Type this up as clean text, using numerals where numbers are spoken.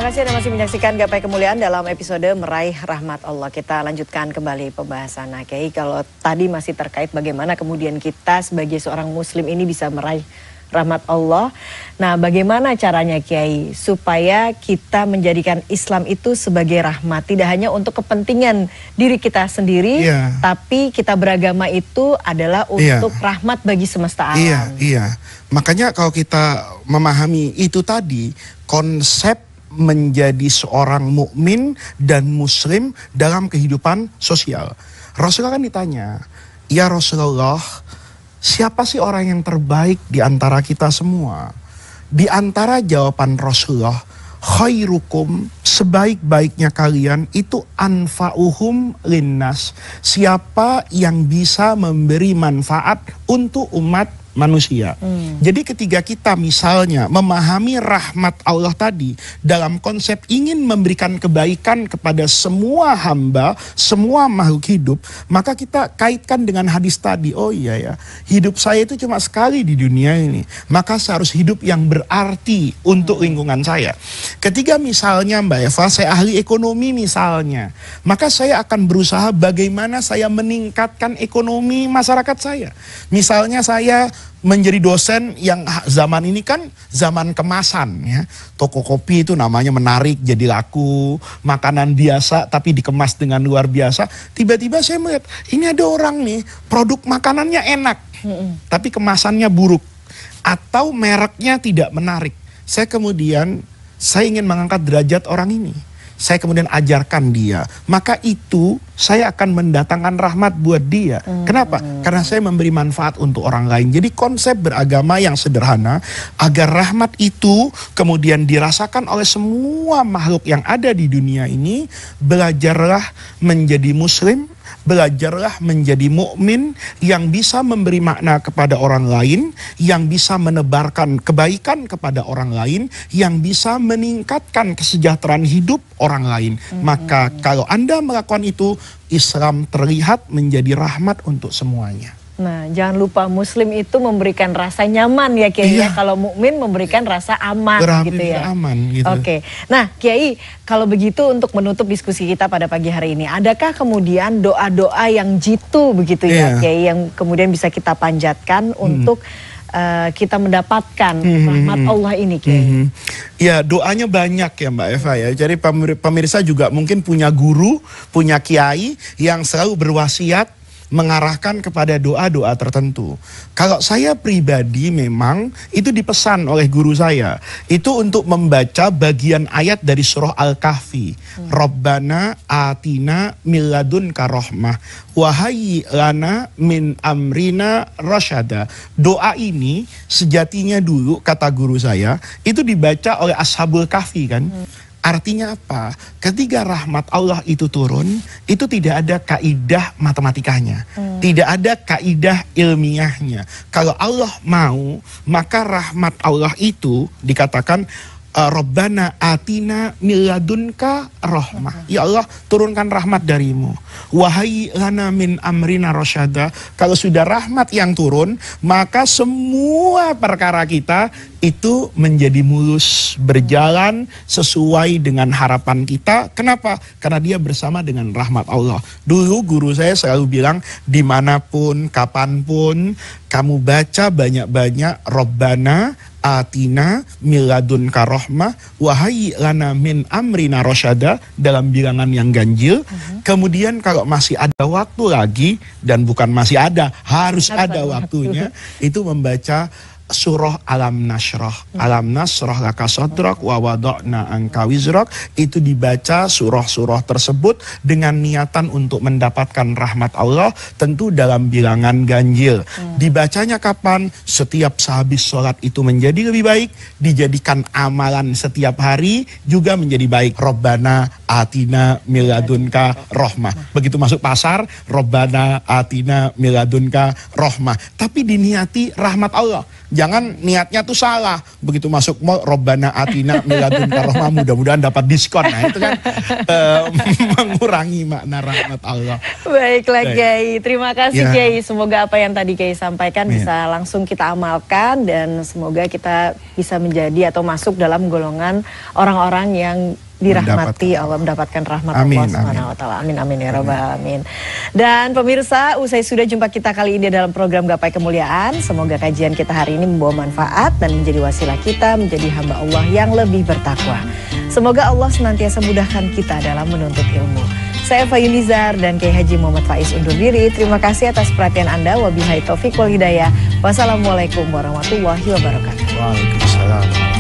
Terima kasih Anda masih menyaksikan Gapai Kemuliaan dalam episode Meraih Rahmat Allah. Kita lanjutkan kembali pembahasan. Nah, Kiai, kalau tadi masih terkait bagaimana kemudian kita sebagai seorang muslim ini bisa meraih rahmat Allah. Nah, bagaimana caranya Kiai supaya kita menjadikan Islam itu sebagai rahmat, tidak hanya untuk kepentingan diri kita sendiri, tapi kita beragama itu adalah untuk rahmat bagi semesta alam. Iya. Makanya kalau kita memahami itu tadi, konsep menjadi seorang mukmin dan muslim dalam kehidupan sosial. Rasulullah kan ditanya, "Ya Rasulullah, siapa sih orang yang terbaik di antara kita semua?" Di antara jawaban Rasulullah, khairukum, sebaik-baiknya kalian itu anfa'uhum linnas. Siapa yang bisa memberi manfaat untuk umat manusia. Jadi ketika kita misalnya memahami rahmat Allah tadi dalam konsep ingin memberikan kebaikan kepada semua hamba, semua makhluk hidup, maka kita kaitkan dengan hadis tadi. Oh iya ya, hidup saya itu cuma sekali di dunia ini, maka saya harus hidup yang berarti untuk lingkungan saya. Ketika misalnya Mbak Eva, saya ahli ekonomi misalnya, maka saya akan berusaha bagaimana saya meningkatkan ekonomi masyarakat saya. Misalnya saya menjadi dosen yang zaman ini kan zaman kemasan ya. Toko kopi itu namanya menarik, jadi laku. Makanan biasa tapi dikemas dengan luar biasa. Tiba-tiba saya melihat ini ada orang nih, produk makanannya enak, tapi kemasannya buruk. Atau mereknya tidak menarik. Saya ingin mengangkat derajat orang ini. Saya kemudian ajarkan dia. Maka itu saya akan mendatangkan rahmat buat dia. Kenapa? Karena saya memberi manfaat untuk orang lain. Jadi konsep beragama yang sederhana, agar rahmat itu kemudian dirasakan oleh semua makhluk yang ada di dunia ini. Belajarlah menjadi muslim, belajarlah menjadi mukmin yang bisa memberi makna kepada orang lain, yang bisa menebarkan kebaikan kepada orang lain, yang bisa meningkatkan kesejahteraan hidup orang lain. Maka kalau Anda melakukan itu, Islam terlihat menjadi rahmat untuk semuanya. Nah, jangan lupa muslim itu memberikan rasa nyaman ya Kiai ya. Kalau mukmin memberikan rasa aman gitu ya. Aman gitu. Oke. Nah, Kiai, kalau begitu untuk menutup diskusi kita pada pagi hari ini, adakah kemudian doa-doa yang jitu begitu ya Kiai, yang kemudian bisa kita panjatkan untuk kita mendapatkan rahmat Allah ini Kiai? Ya, doanya banyak ya Mbak Eva ya. Jadi pemirsa juga mungkin punya guru, punya kiai yang selalu berwasiat mengarahkan kepada doa-doa tertentu. Kalau saya pribadi memang itu dipesan oleh guru saya. Itu untuk membaca bagian ayat dari surah Al-Kahfi. Rabbana atina min ladunka rahmah wa hayyi lana min amrina rasyada. Doa ini sejatinya dulu kata guru saya itu dibaca oleh Ashabul Kahfi kan. Artinya apa? Ketika rahmat Allah itu turun, itu tidak ada kaidah matematikanya. Tidak ada kaidah ilmiahnya. Kalau Allah mau, maka rahmat Allah itu dikatakan Rabbana atina min ladunka rahmah. Ya Allah, turunkan rahmat darimu. Wahai lana min amrina rasyada. Kalau sudah rahmat yang turun, maka semua perkara kita itu menjadi mulus, berjalan sesuai dengan harapan kita. Kenapa? Karena dia bersama dengan rahmat Allah. Dulu guru saya selalu bilang, dimanapun, kapanpun, kamu baca banyak-banyak Rabbana atina min ladunka rahmah wahai lana min amrina rasyada dalam bilangan yang ganjil. Kemudian kalau masih ada waktu lagi, dan bukan masih ada, harus ada waktunya, itu membaca surah Alam Nashrah. Alam Nashrah laka sadrak wa wada'na anka wizrak. Itu dibaca surah-surah tersebut dengan niatan untuk mendapatkan rahmat Allah, tentu dalam bilangan ganjil. Dibacanya kapan? Setiap sehabis sholat itu menjadi lebih baik. Dijadikan amalan setiap hari juga menjadi baik. Rabbana atina min ladunka rahmah. Begitu masuk pasar, Rabbana atina min ladunka rahmah. Tapi diniati rahmat Allah. Jangan niatnya tuh salah. Begitu masuk mall, Robbana atina miladunka rahmah, mudah-mudahan dapat diskon. Nah itu kan mengurangi makna rahmat Allah. Baiklah Kiai, terima kasih Ya. Kiai. Semoga apa yang tadi Kiai sampaikan bisa langsung kita amalkan dan semoga kita bisa menjadi atau masuk dalam golongan orang-orang yang dirahmati Allah, mendapatkan rahmat Amin, Allah Subhanahu wa taala. Amin amin ya rabbal alamin. Dan pemirsa, usai sudah jumpa kita kali ini dalam program Gapai Kemuliaan. Semoga kajian kita hari ini membawa manfaat dan menjadi wasilah kita menjadi hamba Allah yang lebih bertakwa. Semoga Allah senantiasa mudahkan kita dalam menuntut ilmu. Saya Eva Yunizar dan Kiai Haji Muhammad Faiz undur diri. Terima kasih atas perhatian Anda. Wabillahi taufiq wal hidayah. Wassalamualaikum warahmatullahi wabarakatuh. Waalaikumsalam.